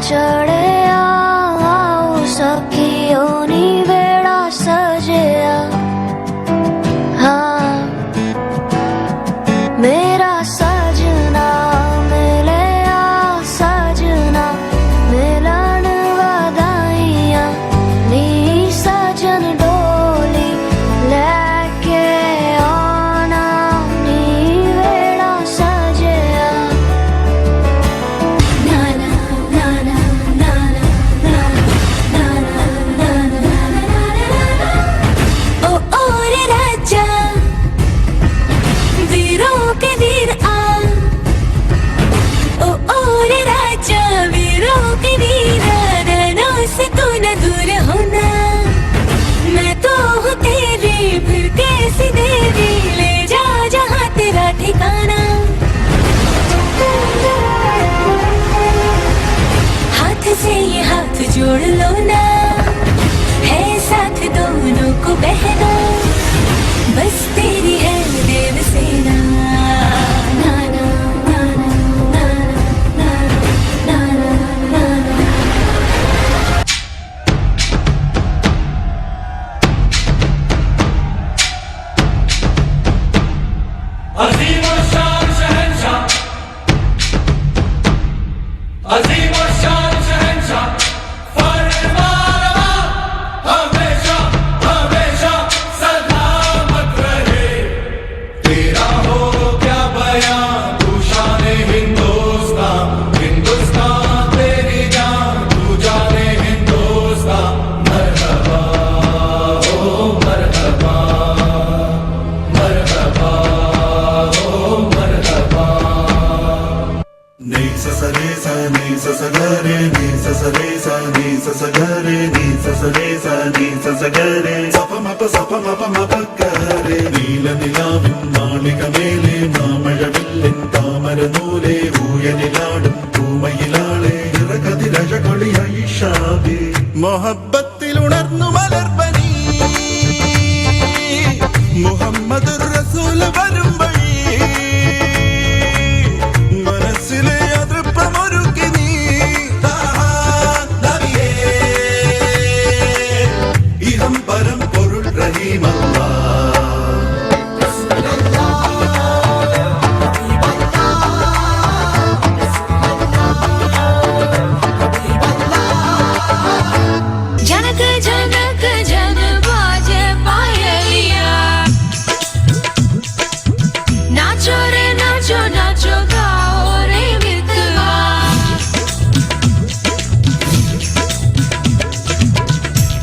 चढ़िया सखियों नी बेड़ा सजिया हाँ मेरा सजना मिलिया सजना मिलन वधाइया नी सजन डोली लेके आना नी बेड़ा सजिया नाना नाना नाना नाना ओ रे राजा वीरों के वीर आ ओ रे राजा वीरों के वीर रणों से तू न दूर होना मैं तो हूँ तेरी फिर कैसी देवी ले जा जहाँ तेरा ठिकाना हाथ से ये हाथ जोड़ लो ना है साथ दोनों को बहना बस तेरी है देव सेना नाना नाना नाना नाना नाना अजीम और शान शहंशाह अजीम और शान शहंशाह फरमानवा हमेशा हमेशा सलामत रहे तेरा हो क्या बयां तू शान हिंदुस्तान हिंदुस्तान तेरी जान तू जाने हिंदुस्तान मरहबा हो मरहबा मरहबा Ni sa sa re sa ni sa sa ga re ni sa sa re sa ni sa sa ga re ni sa sa re sa ni sa sa ga re sa pa ma pa ga re നീല നിലാവിൻ നാളികമേലെ മാമഴവില്ലിൻ താമരനൂലെ ഊയലിലാടും പൂമയിലാളെ ഇറകതിരഴകൊളിയായി ഷാബി മൊഹബത്തിൽ ഉണർന്നു മലർവനി മുഹമ്മദ് റസൂൽ വരും വഴി മനസ്സിലെ അതൃപ്പമൊരുക്കി നീ നബിയേ ഇഹം പരം പൊരുൾ റഹീമല്ലാ जनक जनक जन बाजे पायलिया नाचो रे नाचो नाचो गाओ रे मितवा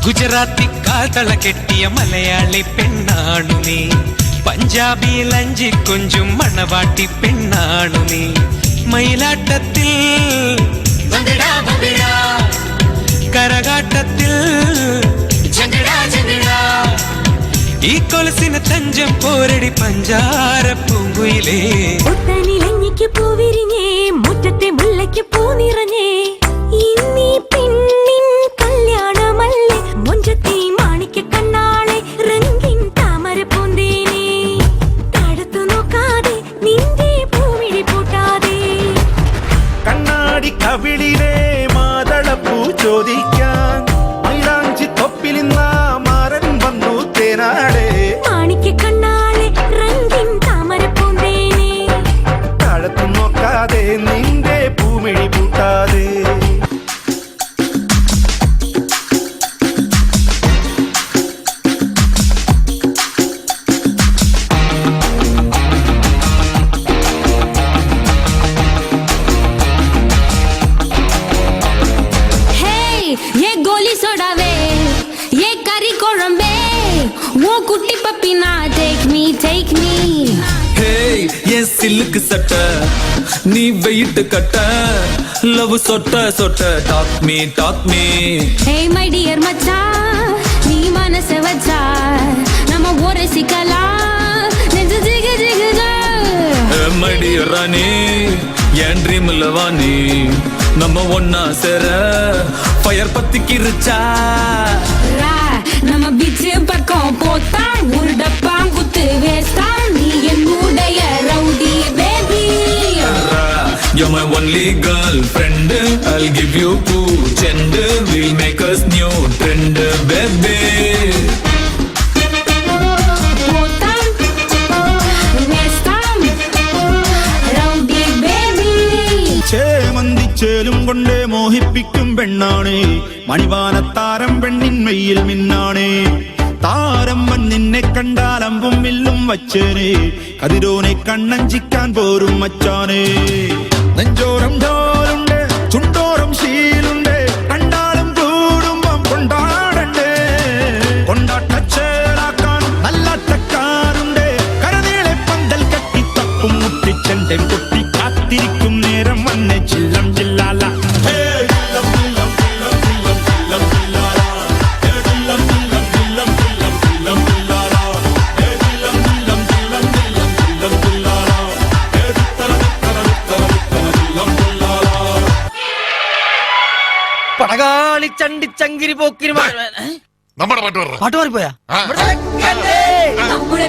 ഗുജറാത്തി കാതള കെട്ടിയ മലയാളി പെണ്ണാണു നീ പഞ്ചാബി ലഞ്ചി കൊഞ്ചും മണവാട്ടി പെണ്ണാണു നീ മയിലാട്ടത്തിൽ ബംഗടാ ബംഗടാ കരകാട്ടത്തിൽ ജംഗടാ ജംഗടാ ഈ കൊലസിന് തഞ്ചം പോരടി പഞ്ചാര പൂങ്കുയിലേ ഒത്തനിലഞ്ഞിക്ക് പൂവിരിഞ്ഞേ മുറ്റത്തെ മുല്ലയ്ക്ക് പൂ നിറഞ്ഞേ ഇന്നീ പെണ്ണിൻ കല്യാണമല്ലേ മുഞ്ചത്തെ മാണിക്ക കണ്ണാളെ റംഗിൻ താമര പൂന്തേനെ തടുത്തു നോക്കാതെ നിന്റെ പൂമിഴി പൂട്ടാതെ കണ്ണാടി കവിളിലെ മാതളപ്പൂ ചോദിക്കാൻ മൈലാഞ്ചി തൊപ്പിലിന്ന മാരൻ വന്നു തേനാടെ മാണിക്ക കണ്ണാളെ റംഗിൻ താമര പൂന്തേനെ താഴത്തു നോക്കാതെ നിന്റെ പൂമിഴി പൂട്ടാതെ ये गोली सोडावे ये करी कोळंबे वो कुट्टी पपीना take me Hey, yes, silk sata, நீ வெயிட் கட்ட, love சொட்ட, talk me. hey my dear மச்சா நீ மனசு வச்சா நம்ம ஒரு சிக்கலா நெஞ்சு ஜிகு ஜிகுதா My dear ராணி, என் ட்ரீம்ல வாணி, நம்ம ஒன்னா சேர ஃபயர் பத்திக்கிருச்சா நம்ம பீச் பக்கம் போத்தா ஒரு டப்பா குத்து வேஸ்டா நீ என்னுடைய rowdy baby You're my only girlfriend, I I'll give you two gender, we'll make us new trend, baby. Botam, Westam, Rowdy baby. ചേലും കൊണ്ടേ മോഹിപ്പിക്കും പെണ്ണാണേ മണിവാനത്താരം പെണ്ണിന്മയിൽ മിന്നാണേ താരം നിന്നെ കണ്ടാൽ അമ്പും വില്ലും വച്ചേനെ കതിരോനെ കണ്ണഞ്ചിക്കാൻ പോരും മച്ചാനെ നെഞ്ചോരം ഡോലുണ്ട് ചുണ്ടോരം ശീലുണ്ട് കണ്ടാലും കൂടുമ്പം കൊണ്ടാടണ്ടേ കൊണ്ടാട്ടച്ചേലാക്കാൻ നല്ല ചക്കാറുണ്ട് കരനീളെ പന്തൽ കെട്ടി തപ്പും മുട്ടിച്ചെന്റെ കുട്ടി കാത്തിരിക്കും നേരം വന്നെ ചില്ലം ജില്ലാല പടകാളി ചണ്ടി ചങ്കിരി പോക്കിരി നമ്മുടെ പാട്ട് പറ പാട്ട് മാറിപ്പോയാ ആ. നമ്മുടെ